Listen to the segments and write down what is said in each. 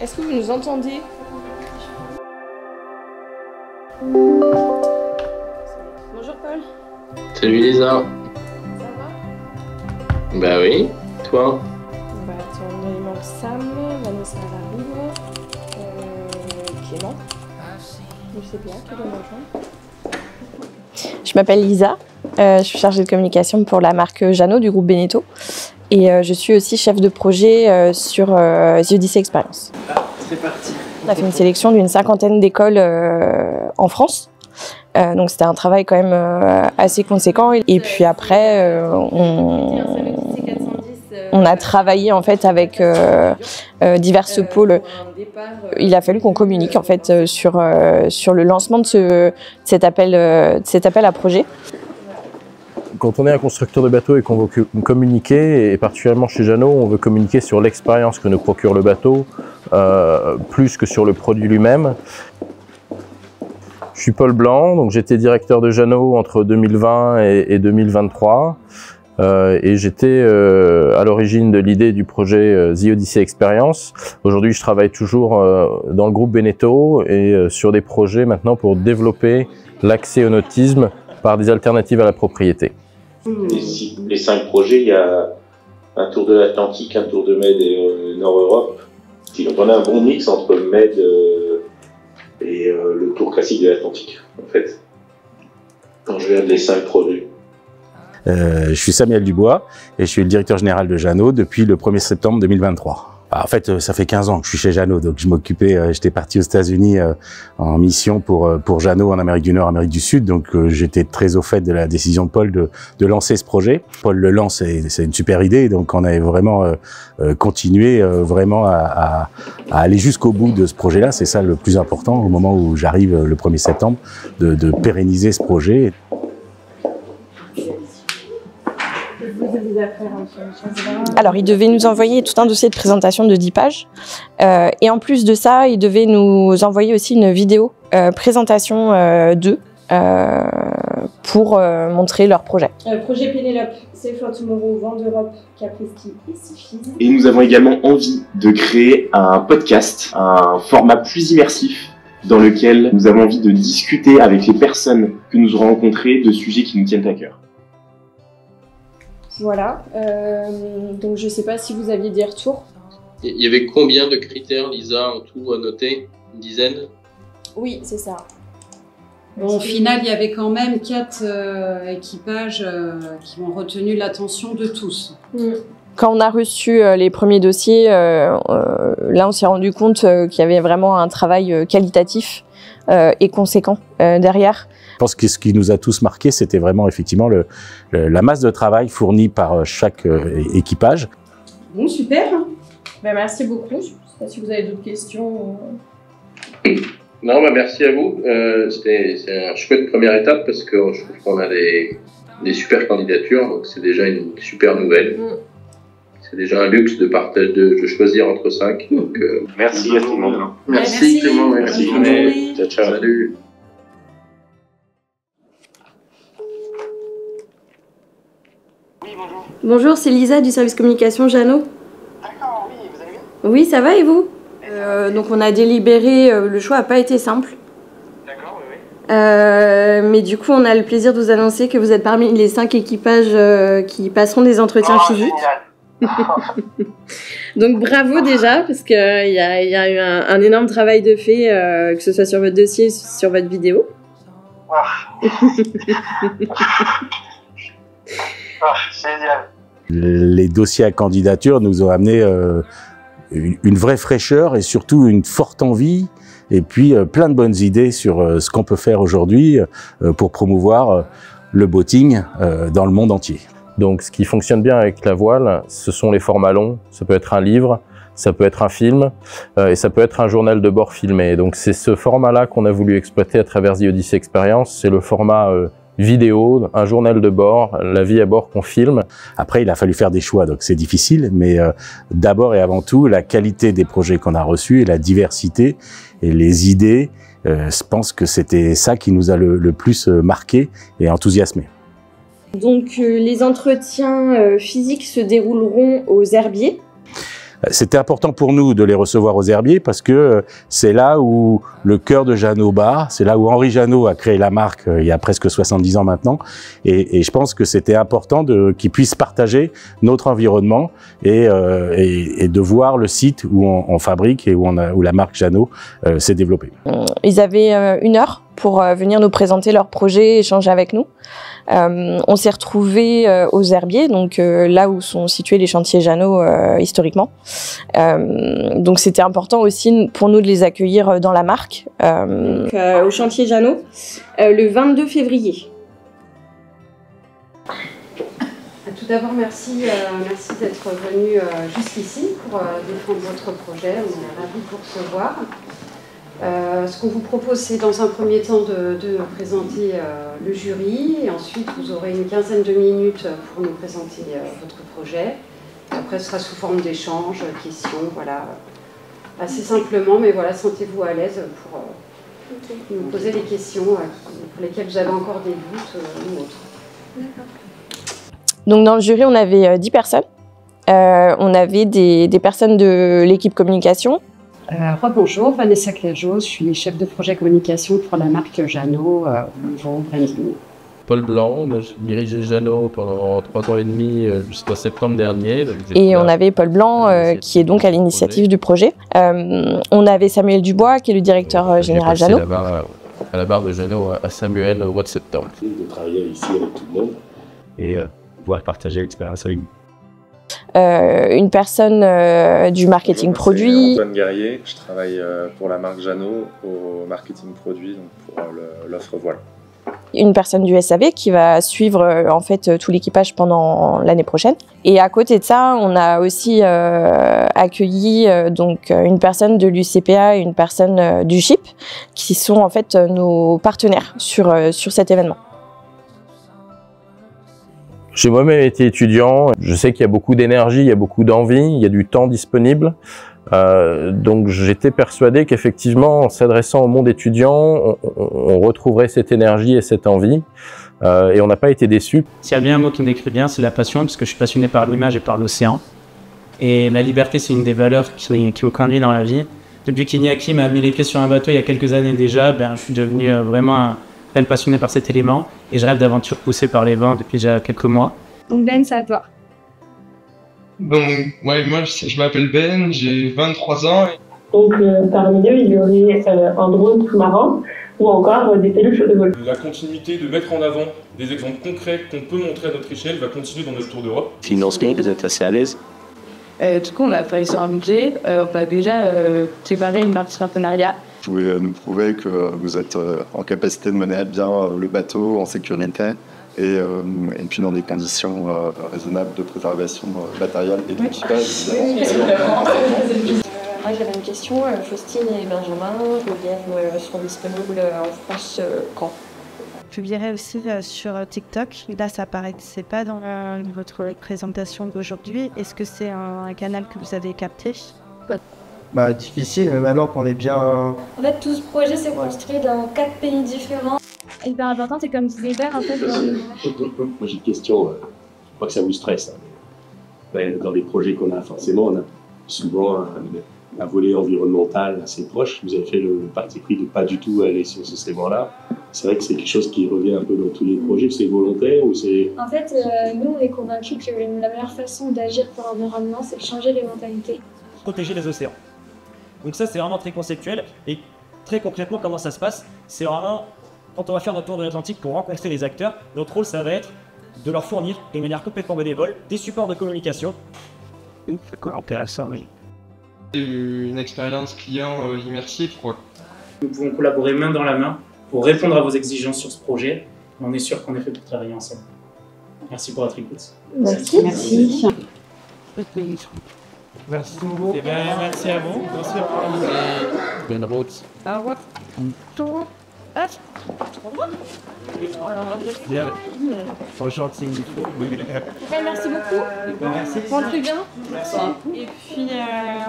Est-ce que vous nous entendez? Bonjour Paul. Salut Lisa. Ça va? Bah oui, toi? Bah attends, il manque Sam, Vanessa arrive, Clément. Je sais bien, qui doit me rejoindre. Je m'appelle Lisa, je suis chargée de communication pour la marque Jeannot du groupe Beneteau. Et je suis aussi chef de projet sur The Odyssey Experience. Ah, c'est parti. On a fait une sélection d'une 50aine d'écoles en France. Donc c'était un travail quand même assez conséquent. Et puis après, on a travaillé en fait avec divers pôles. Il a fallu qu'on communique en fait sur le lancement de cet appel à projet. Quand on est un constructeur de bateaux et qu'on veut communiquer, et particulièrement chez Jeannot, on veut communiquer sur l'expérience que nous procure le bateau, plus que sur le produit lui-même. Je suis Paul Blanc, donc j'étais directeur de Jeannot entre 2020 et 2023. Et j'étais à l'origine de l'idée du projet The Odyssey Experience. Aujourd'hui, je travaille toujours dans le groupe Beneteau et sur des projets maintenant pour développer l'accès au nautisme par des alternatives à la propriété. Les 5 projets, il y a un tour de l'Atlantique, un tour de Med et Nord-Europe. Donc on a un bon mix entre Med et le tour classique de l'Atlantique, en fait. Quand je regarde les 5 projets. Je suis Samuel Dubois et je suis le directeur général de Jeannot depuis le 1er septembre 2023. En fait, ça fait 15 ans que je suis chez Jeannot, donc je m'occupais, j'étais parti aux États-Unis en mission pour Jeannot en Amérique du Nord, Amérique du Sud, donc j'étais très au fait de la décision de Paul de lancer ce projet. Paul le lance et c'est une super idée, donc on avait vraiment continué vraiment à aller jusqu'au bout de ce projet-là. C'est ça le plus important au moment où j'arrive le 1er septembre, de pérenniser ce projet. Alors, il devait nous envoyer tout un dossier de présentation de 10 pages. Et en plus de ça, il devait nous envoyer aussi une vidéo présentation d'eux pour montrer leur projet. Projet Pénélope, Safe for Tomorrow, Vent d'Europe, Capristi et Sifis. Et nous avons également envie de créer un podcast, un format plus immersif dans lequel nous avons envie de discuter avec les personnes que nous aurons rencontrées de sujets qui nous tiennent à cœur. Voilà, donc je ne sais pas si vous aviez des retours. Il y avait combien de critères, Lisa, en tout à noter? Une dizaine? Oui, c'est ça. Bon, au final, il y avait quand même 4 équipages qui ont retenu l'attention de tous. Quand on a reçu les premiers dossiers, là on s'est rendu compte qu'il y avait vraiment un travail qualitatif et conséquent derrière. Je pense que ce qui nous a tous marqué, c'était vraiment effectivement la masse de travail fournie par chaque équipage. Bon, super. Ben, merci beaucoup. Je ne sais pas si vous avez d'autres questions. Non, bah merci à vous. C'est une chouette première étape parce que je trouve qu'on a des super candidatures, donc c'est déjà une super nouvelle. C'est déjà un luxe de partage de choisir entre 5. Donc, Merci à tout le monde. Merci Clément, merci. Ciao, ciao. Salut. Bonjour, c'est Lisa du service communication Jeannot. D'accord, oui, vous allez bien? Oui, ça va et vous? Donc on a délibéré, le choix n'a pas été simple. D'accord, oui, oui. Mais du coup, on a le plaisir de vous annoncer que vous êtes parmi les 5 équipages qui passeront des entretiens physiques. Génial. Donc bravo déjà, parce qu'il y a eu un énorme travail de fait, que ce soit sur votre dossier, sur votre vidéo. Génial. Les dossiers à candidature nous ont amené une vraie fraîcheur et surtout une forte envie et puis plein de bonnes idées sur ce qu'on peut faire aujourd'hui pour promouvoir le boating dans le monde entier. Donc ce qui fonctionne bien avec la voile, ce sont les formats longs. Ça peut être un livre, ça peut être un film et ça peut être un journal de bord filmé. Donc c'est ce format-là qu'on a voulu exploiter à travers The Odyssey Experience. C'est le format vidéo, un journal de bord, la vie à bord qu'on filme. Après, il a fallu faire des choix, donc c'est difficile, mais d'abord et avant tout, la qualité des projets qu'on a reçus et la diversité et les idées, je pense que c'était ça qui nous a le plus marqué et enthousiasmé. Donc les entretiens physiques se dérouleront aux Herbiers. C'était important pour nous de les recevoir aux Herbiers parce que c'est là où le cœur de Jeannot bat, c'est là où Henri Jeannot a créé la marque il y a presque 70 ans maintenant, et je pense que c'était important qu'ils puissent partager notre environnement et de voir le site où on fabrique et où la marque Jeannot s'est développée. Ils avaient 1 heure pour venir nous présenter leur projet, échanger avec nous. On s'est retrouvés aux Herbiers, donc là où sont situés les chantiers Jeannot historiquement. Donc c'était important aussi pour nous de les accueillir dans la marque. Au chantier Jeannot, le 22 février. Tout d'abord, merci d'être venu jusqu'ici pour défendre votre projet. On est ravis de vous recevoir. Ce qu'on vous propose, c'est dans un premier temps de présenter le jury, et ensuite vous aurez une quinzaine de minutes pour nous présenter votre projet. Après, ce sera sous forme d'échange, questions, voilà, assez simplement, mais voilà, sentez-vous à l'aise pour nous poser les questions pour lesquelles vous avez encore des doutes ou autres. Donc dans le jury, on avait 10 personnes. On avait des personnes de l'équipe communication. Bonjour, Vanessa Clergeau, je suis chef de projet communication pour la marque Jeannot au niveau branding. Paul Blanc, je dirigeais Jeannot pendant 3 ans et demi jusqu'en septembre dernier. Et on avait Paul Blanc qui est donc à l'initiative du projet. On avait Samuel Dubois qui est le directeur général Jeannot. À la barre de Jeannot à Samuel au mois de septembre. De travailler ici avec tout le monde et pouvoir partager l'expérience avec vous. Une personne du marketing produit. Antoine Guerrier, je travaille pour la marque Jeannot au marketing produit, donc pour l'offre voile. Une personne du SAV qui va suivre en fait tout l'équipage pendant l'année prochaine. Et à côté de ça, on a aussi accueilli donc une personne de l'UCPA et une personne du CHIP qui sont en fait nos partenaires sur cet événement. J'ai moi-même été étudiant, je sais qu'il y a beaucoup d'énergie, il y a beaucoup d'envie, il y a du temps disponible. Donc j'étais persuadé qu'effectivement, en s'adressant au monde étudiant, on retrouverait cette énergie et cette envie. Et on n'a pas été déçus. S'il y a bien un mot qui me décrit bien, c'est la passion, parce que je suis passionné par l'image et par l'océan. Et la liberté, c'est une des valeurs qui me conduit dans la vie. Depuis qu'Iñaki m'a mis les pieds sur un bateau il y a quelques années déjà, je suis devenu vraiment un passionné par cet élément. Et je rêve d'aventures poussées par les vents depuis déjà quelques mois. Donc Ben, c'est à toi. Donc, ouais, moi je m'appelle Ben, j'ai 23 ans. Donc parmi eux, il y aurait un drone sous-marin ou encore des peluches de vol. La continuité de mettre en avant des exemples concrets qu'on peut montrer à notre échelle va continuer dans notre tour d'Europe. Financièrement, vous êtes assez à l'aise. Du coup, on a travaillé sur un budget. On a déjà préparé une partie partenariat. Vous pouvez nous prouver que vous êtes en capacité de mener à bien le bateau en sécurité et puis dans des conditions raisonnables de préservation matérielle et de l'équipage. Moi j'avais une question, Faustine et Benjamin, seront disponibles en France quand? Je publierai aussi sur TikTok. Là, ça apparaissait pas dans votre présentation d'aujourd'hui. Est-ce que c'est un canal que vous avez capté? Difficile, maintenant qu'on est bien... En fait, tout ce projet s'est construit dans 4 pays différents. Hyper important, c'est comme disait Hubert, en fait. Moi, j'ai une question, je crois que ça vous stresse. Dans les projets qu'on a, forcément, on a souvent un volet environnemental assez proche. Vous avez fait le parti pris de pas du tout aller sur ce segment-là. C'est vrai que c'est quelque chose qui revient un peu dans tous les projets. C'est volontaire ou c'est... En fait, nous, on est convaincus que la meilleure façon d'agir pour l'environnement, c'est de changer les mentalités. Protéger les océans. Donc ça, c'est vraiment très conceptuel. Et très concrètement, comment ça se passe? C'est vraiment, quand on va faire notre tour de l'Atlantique pour rencontrer les acteurs, notre rôle, ça va être de leur fournir, de manière complètement bénévole, des supports de communication. C'est quoi intéressant, oui. Une expérience client immersive, quoi. Nous pouvons collaborer main dans la main pour répondre à vos exigences sur ce projet. On est sûr qu'on est fait pour travailler ensemble. Merci pour votre écoute. Merci. Merci. Merci beaucoup. Merci à vous. Merci à vous. Bonne route. Au revoir. Merci beaucoup. Merci. Très bien. Merci. Et puis,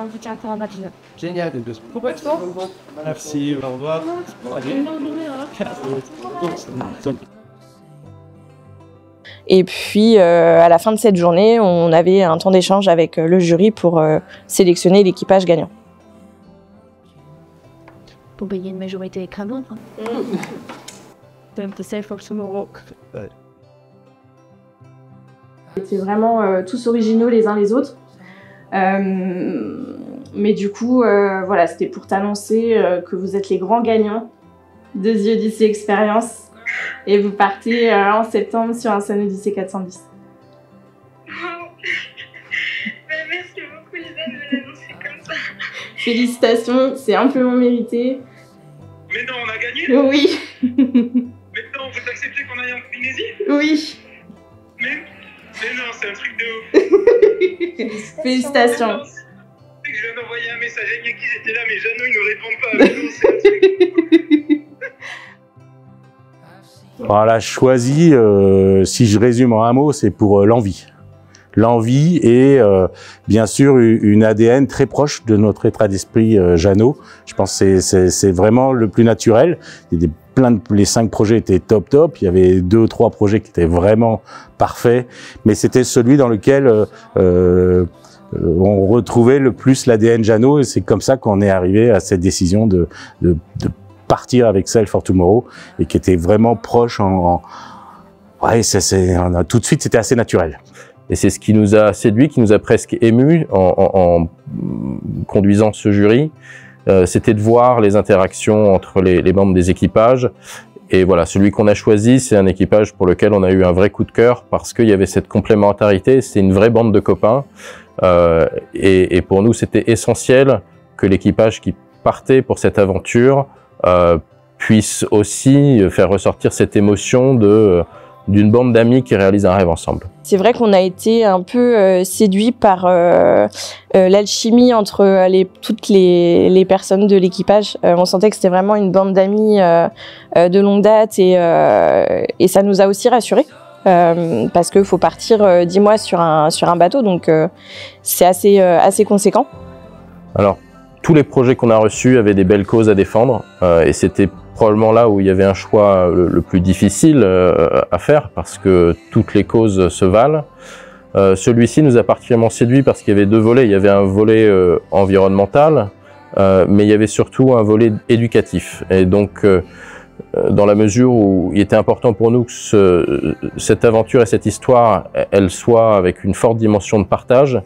on vous tient encore en matinée. Génial. Complètement. Merci. Au revoir. Et puis, à la fin de cette journée, on avait un temps d'échange avec le jury pour sélectionner l'équipage gagnant. Pour payer une majorité écrasante. C'était vraiment tous originaux les uns les autres. Mais du coup, voilà, c'était pour t'annoncer que vous êtes les grands gagnants de The Odyssey Experience. Et vous partez en septembre sur un Sun Odyssey 410. Merci beaucoup Lisa de me l'annoncer comme ça. Félicitations, c'est amplement mérité. Mais non, on a gagné? Oui. Maintenant, vous acceptez qu'on aille en Polynésie? Oui. Mais non, c'est un truc de ouf. Félicitations. C'est que je viens d'envoyer un message à Iñaki, j'étais là, mais Jeannot, il ne répond pas. Mais non, c'est un truc. On l'a choisi, si je résume en un mot, c'est pour l'envie. L'envie et bien sûr une ADN très proche de notre état d'esprit Jeannot. Je pense que c'est vraiment le plus naturel. Il y a les 5 projets étaient top. Il y avait 2 ou 3 projets qui étaient vraiment parfaits, mais c'était celui dans lequel on retrouvait le plus l'ADN Jeannot, et c'est comme ça qu'on est arrivé à cette décision de partir avec Sail for Tomorrow, et qui était vraiment proche ouais, tout de suite, c'était assez naturel. Et c'est ce qui nous a séduit, qui nous a presque émus en conduisant ce jury. C'était de voir les interactions entre les membres des équipages. Et voilà, celui qu'on a choisi, c'est un équipage pour lequel on a eu un vrai coup de cœur, parce qu'il y avait cette complémentarité, c'est une vraie bande de copains. Et pour nous, c'était essentiel que l'équipage qui partait pour cette aventure puisse aussi faire ressortir cette émotion d'une bande d'amis qui réalisent un rêve ensemble. C'est vrai qu'on a été un peu séduits par l'alchimie entre toutes les personnes de l'équipage. On sentait que c'était vraiment une bande d'amis de longue date, et ça nous a aussi rassurés. Parce qu'il faut partir 10 mois sur un bateau, donc c'est assez conséquent. Alors, tous les projets qu'on a reçus avaient des belles causes à défendre, et c'était probablement là où il y avait un choix le plus difficile à faire, parce que toutes les causes se valent. Celui-ci nous a particulièrement séduit parce qu'il y avait 2 volets. Il y avait un volet environnemental, mais il y avait surtout un volet éducatif. Et donc, dans la mesure où il était important pour nous que cette aventure et cette histoire, elle soit avec une forte dimension de partage,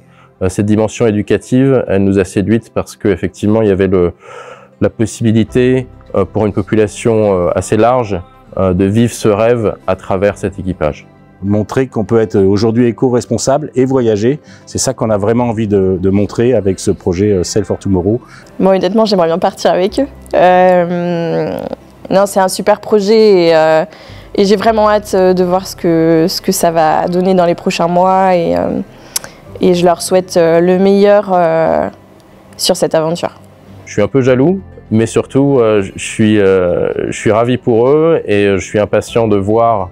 cette dimension éducative, elle nous a séduites parce qu'effectivement, il y avait la possibilité pour une population assez large de vivre ce rêve à travers cet équipage. Montrer qu'on peut être aujourd'hui éco-responsable et voyager, c'est ça qu'on a vraiment envie de montrer avec ce projet Sail for Tomorrow. Moi, honnêtement, j'aimerais bien partir avec eux. Non, c'est un super projet, et j'ai vraiment hâte de voir ce que ça va donner dans les prochains mois, et je leur souhaite le meilleur sur cette aventure. Je suis un peu jaloux, mais surtout je suis ravi pour eux, et je suis impatient de voir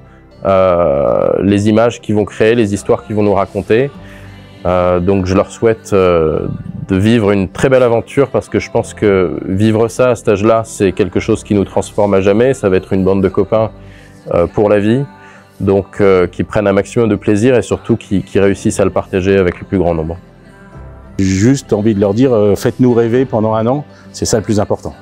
les images qu'ils vont créer, les histoires qu'ils vont nous raconter. Donc je leur souhaite de vivre une très belle aventure, parce que je pense que vivre ça à cet âge-là, c'est quelque chose qui nous transforme à jamais. Ça va être une bande de copains pour la vie, donc qui prennent un maximum de plaisir, et surtout qui réussissent à le partager avec le plus grand nombre. Juste envie de leur dire, faites-nous rêver pendant 1 an, c'est ça le plus important.